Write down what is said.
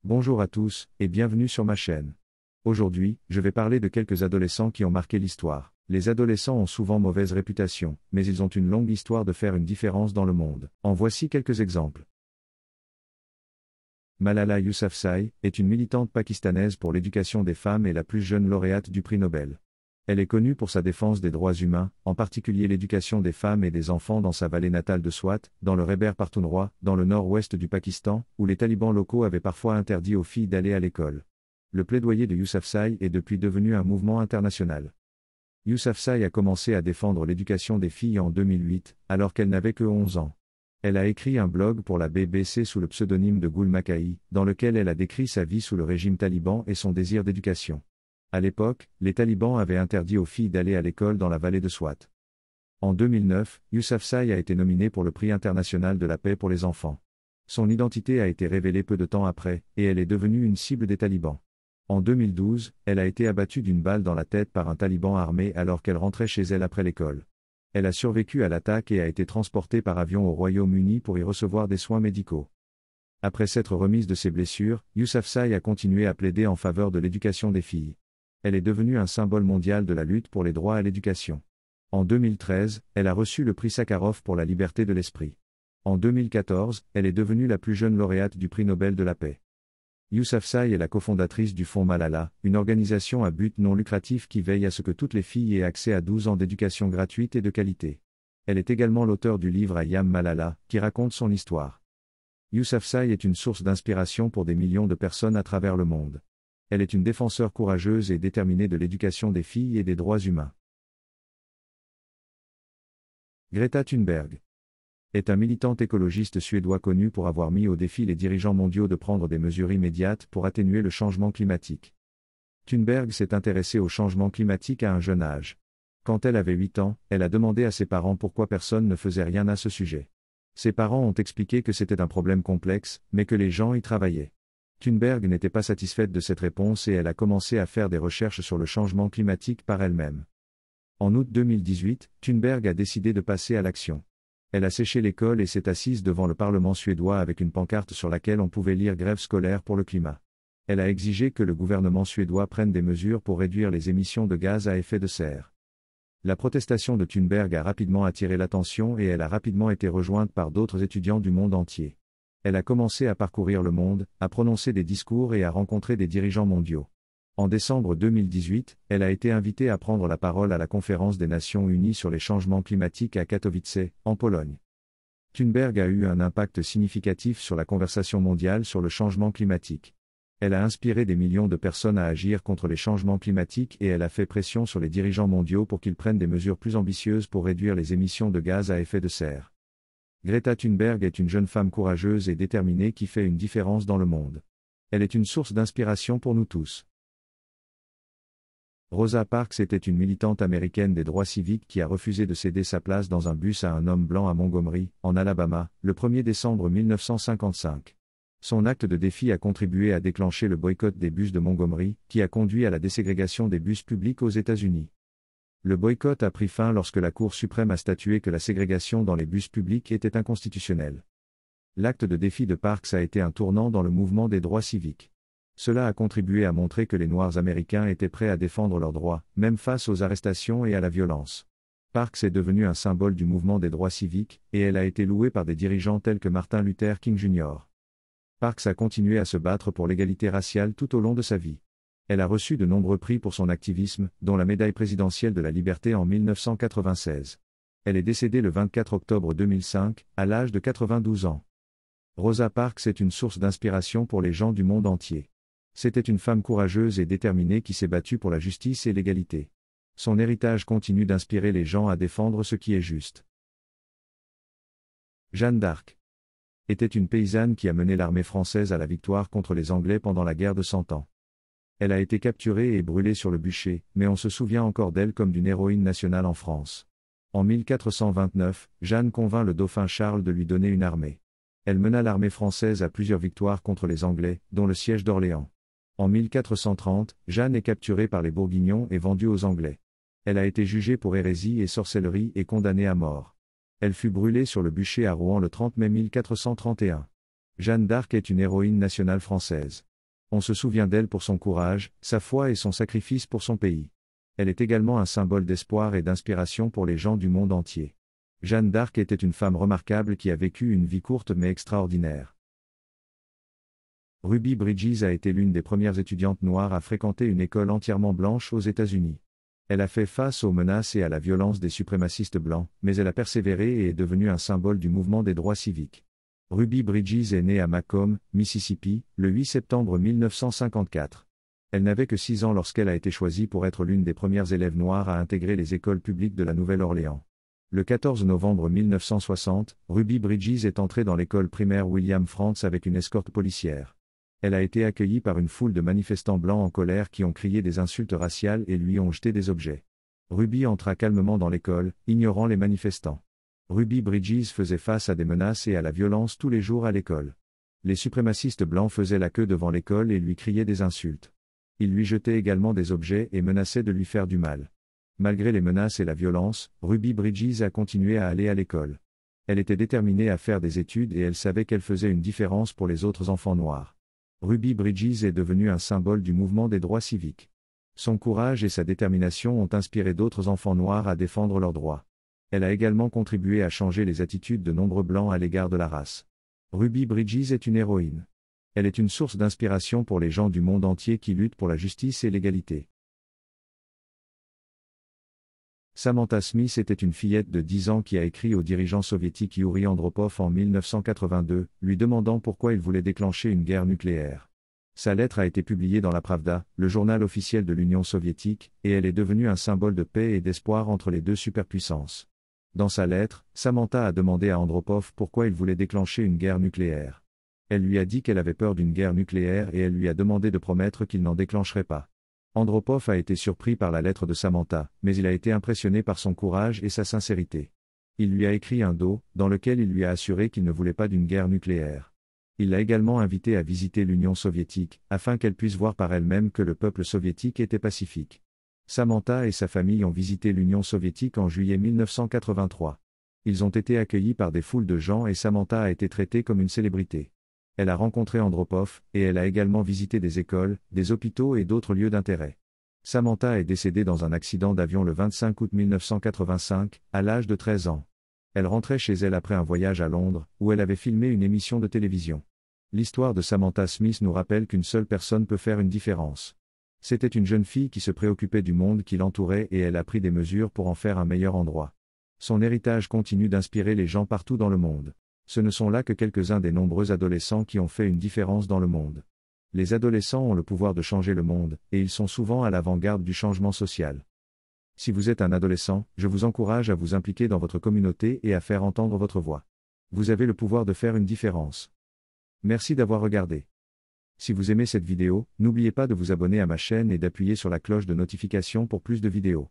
Bonjour à tous, et bienvenue sur ma chaîne. Aujourd'hui, je vais parler de quelques adolescents qui ont marqué l'histoire. Les adolescents ont souvent mauvaise réputation, mais ils ont une longue histoire de faire une différence dans le monde. En voici quelques exemples. Malala Yousafzai est une militante pakistanaise pour l'éducation des femmes et la plus jeune lauréate du prix Nobel. Elle est connue pour sa défense des droits humains, en particulier l'éducation des femmes et des enfants dans sa vallée natale de Swat, dans le Khyber Pakhtunkhwa, dans le nord-ouest du Pakistan, où les talibans locaux avaient parfois interdit aux filles d'aller à l'école. Le plaidoyer de Yousafzai est depuis devenu un mouvement international. Yousafzai a commencé à défendre l'éducation des filles en 2008, alors qu'elle n'avait que 11 ans. Elle a écrit un blog pour la BBC sous le pseudonyme de Gul Makai, dans lequel elle a décrit sa vie sous le régime taliban et son désir d'éducation. À l'époque, les talibans avaient interdit aux filles d'aller à l'école dans la vallée de Swat. En 2009, Yousafzai a été nominée pour le prix international de la paix pour les enfants. Son identité a été révélée peu de temps après, et elle est devenue une cible des talibans. En 2012, elle a été abattue d'une balle dans la tête par un taliban armé alors qu'elle rentrait chez elle après l'école. Elle a survécu à l'attaque et a été transportée par avion au Royaume-Uni pour y recevoir des soins médicaux. Après s'être remise de ses blessures, Yousafzai a continué à plaider en faveur de l'éducation des filles. Elle est devenue un symbole mondial de la lutte pour les droits à l'éducation. En 2013, elle a reçu le prix Sakharov pour la liberté de l'esprit. En 2014, elle est devenue la plus jeune lauréate du prix Nobel de la paix. Yousafzai est la cofondatrice du Fonds Malala, une organisation à but non lucratif qui veille à ce que toutes les filles aient accès à 12 ans d'éducation gratuite et de qualité. Elle est également l'auteur du livre I Am Malala, qui raconte son histoire. Yousafzai est une source d'inspiration pour des millions de personnes à travers le monde. Elle est une défenseure courageuse et déterminée de l'éducation des filles et des droits humains. Greta Thunberg est un militant écologiste suédois connu pour avoir mis au défi les dirigeants mondiaux de prendre des mesures immédiates pour atténuer le changement climatique. Thunberg s'est intéressée au changement climatique à un jeune âge. Quand elle avait 8 ans, elle a demandé à ses parents pourquoi personne ne faisait rien à ce sujet. Ses parents ont expliqué que c'était un problème complexe, mais que les gens y travaillaient. Thunberg n'était pas satisfaite de cette réponse et elle a commencé à faire des recherches sur le changement climatique par elle-même. En août 2018, Thunberg a décidé de passer à l'action. Elle a séché l'école et s'est assise devant le Parlement suédois avec une pancarte sur laquelle on pouvait lire grève scolaire pour le climat. Elle a exigé que le gouvernement suédois prenne des mesures pour réduire les émissions de gaz à effet de serre. La protestation de Thunberg a rapidement attiré l'attention et elle a rapidement été rejointe par d'autres étudiants du monde entier. Elle a commencé à parcourir le monde, à prononcer des discours et à rencontrer des dirigeants mondiaux. En décembre 2018, elle a été invitée à prendre la parole à la conférence des Nations Unies sur les changements climatiques à Katowice, en Pologne. Thunberg a eu un impact significatif sur la conversation mondiale sur le changement climatique. Elle a inspiré des millions de personnes à agir contre les changements climatiques et elle a fait pression sur les dirigeants mondiaux pour qu'ils prennent des mesures plus ambitieuses pour réduire les émissions de gaz à effet de serre. Greta Thunberg est une jeune femme courageuse et déterminée qui fait une différence dans le monde. Elle est une source d'inspiration pour nous tous. Rosa Parks était une militante américaine des droits civiques qui a refusé de céder sa place dans un bus à un homme blanc à Montgomery, en Alabama, le 1er décembre 1955. Son acte de défi a contribué à déclencher le boycott des bus de Montgomery, qui a conduit à la déségrégation des bus publics aux États-Unis. Le boycott a pris fin lorsque la Cour suprême a statué que la ségrégation dans les bus publics était inconstitutionnelle. L'acte de défi de Parks a été un tournant dans le mouvement des droits civiques. Cela a contribué à montrer que les Noirs américains étaient prêts à défendre leurs droits, même face aux arrestations et à la violence. Parks est devenue un symbole du mouvement des droits civiques, et elle a été louée par des dirigeants tels que Martin Luther King Jr. Parks a continué à se battre pour l'égalité raciale tout au long de sa vie. Elle a reçu de nombreux prix pour son activisme, dont la médaille présidentielle de la liberté en 1996. Elle est décédée le 24 octobre 2005, à l'âge de 92 ans. Rosa Parks est une source d'inspiration pour les gens du monde entier. C'était une femme courageuse et déterminée qui s'est battue pour la justice et l'égalité. Son héritage continue d'inspirer les gens à défendre ce qui est juste. Jeanne d'Arc était une paysanne qui a mené l'armée française à la victoire contre les Anglais pendant la guerre de 100 ans. Elle a été capturée et brûlée sur le bûcher, mais on se souvient encore d'elle comme d'une héroïne nationale en France. En 1429, Jeanne convainc le dauphin Charles de lui donner une armée. Elle mena l'armée française à plusieurs victoires contre les Anglais, dont le siège d'Orléans. En 1430, Jeanne est capturée par les Bourguignons et vendue aux Anglais. Elle a été jugée pour hérésie et sorcellerie et condamnée à mort. Elle fut brûlée sur le bûcher à Rouen le 30 mai 1431. Jeanne d'Arc est une héroïne nationale française. On se souvient d'elle pour son courage, sa foi et son sacrifice pour son pays. Elle est également un symbole d'espoir et d'inspiration pour les gens du monde entier. Jeanne d'Arc était une femme remarquable qui a vécu une vie courte mais extraordinaire. Ruby Bridges a été l'une des premières étudiantes noires à fréquenter une école entièrement blanche aux États-Unis. Elle a fait face aux menaces et à la violence des suprémacistes blancs, mais elle a persévéré et est devenue un symbole du mouvement des droits civiques. Ruby Bridges est née à Macomb, Mississippi, le 8 septembre 1954. Elle n'avait que 6 ans lorsqu'elle a été choisie pour être l'une des premières élèves noires à intégrer les écoles publiques de la Nouvelle-Orléans. Le 14 novembre 1960, Ruby Bridges est entrée dans l'école primaire William Frantz avec une escorte policière. Elle a été accueillie par une foule de manifestants blancs en colère qui ont crié des insultes raciales et lui ont jeté des objets. Ruby entra calmement dans l'école, ignorant les manifestants. Ruby Bridges faisait face à des menaces et à la violence tous les jours à l'école. Les suprémacistes blancs faisaient la queue devant l'école et lui criaient des insultes. Ils lui jetaient également des objets et menaçaient de lui faire du mal. Malgré les menaces et la violence, Ruby Bridges a continué à aller à l'école. Elle était déterminée à faire des études et elle savait qu'elle faisait une différence pour les autres enfants noirs. Ruby Bridges est devenue un symbole du mouvement des droits civiques. Son courage et sa détermination ont inspiré d'autres enfants noirs à défendre leurs droits. Elle a également contribué à changer les attitudes de nombreux blancs à l'égard de la race. Ruby Bridges est une héroïne. Elle est une source d'inspiration pour les gens du monde entier qui luttent pour la justice et l'égalité. Samantha Smith était une fillette de 10 ans qui a écrit au dirigeant soviétique Yuri Andropov en 1982, lui demandant pourquoi il voulait déclencher une guerre nucléaire. Sa lettre a été publiée dans la Pravda, le journal officiel de l'Union soviétique, et elle est devenue un symbole de paix et d'espoir entre les deux superpuissances. Dans sa lettre, Samantha a demandé à Andropov pourquoi il voulait déclencher une guerre nucléaire. Elle lui a dit qu'elle avait peur d'une guerre nucléaire et elle lui a demandé de promettre qu'il n'en déclencherait pas. Andropov a été surpris par la lettre de Samantha, mais il a été impressionné par son courage et sa sincérité. Il lui a écrit un dos, dans lequel il lui a assuré qu'il ne voulait pas d'une guerre nucléaire. Il l'a également invité à visiter l'Union soviétique, afin qu'elle puisse voir par elle-même que le peuple soviétique était pacifique. Samantha et sa famille ont visité l'Union soviétique en juillet 1983. Ils ont été accueillis par des foules de gens et Samantha a été traitée comme une célébrité. Elle a rencontré Andropov, et elle a également visité des écoles, des hôpitaux et d'autres lieux d'intérêt. Samantha est décédée dans un accident d'avion le 25 août 1985, à l'âge de 13 ans. Elle rentrait chez elle après un voyage à Londres, où elle avait filmé une émission de télévision. L'histoire de Samantha Smith nous rappelle qu'une seule personne peut faire une différence. C'était une jeune fille qui se préoccupait du monde qui l'entourait et elle a pris des mesures pour en faire un meilleur endroit. Son héritage continue d'inspirer les gens partout dans le monde. Ce ne sont là que quelques-uns des nombreux adolescents qui ont fait une différence dans le monde. Les adolescents ont le pouvoir de changer le monde, et ils sont souvent à l'avant-garde du changement social. Si vous êtes un adolescent, je vous encourage à vous impliquer dans votre communauté et à faire entendre votre voix. Vous avez le pouvoir de faire une différence. Merci d'avoir regardé. Si vous aimez cette vidéo, n'oubliez pas de vous abonner à ma chaîne et d'appuyer sur la cloche de notification pour plus de vidéos.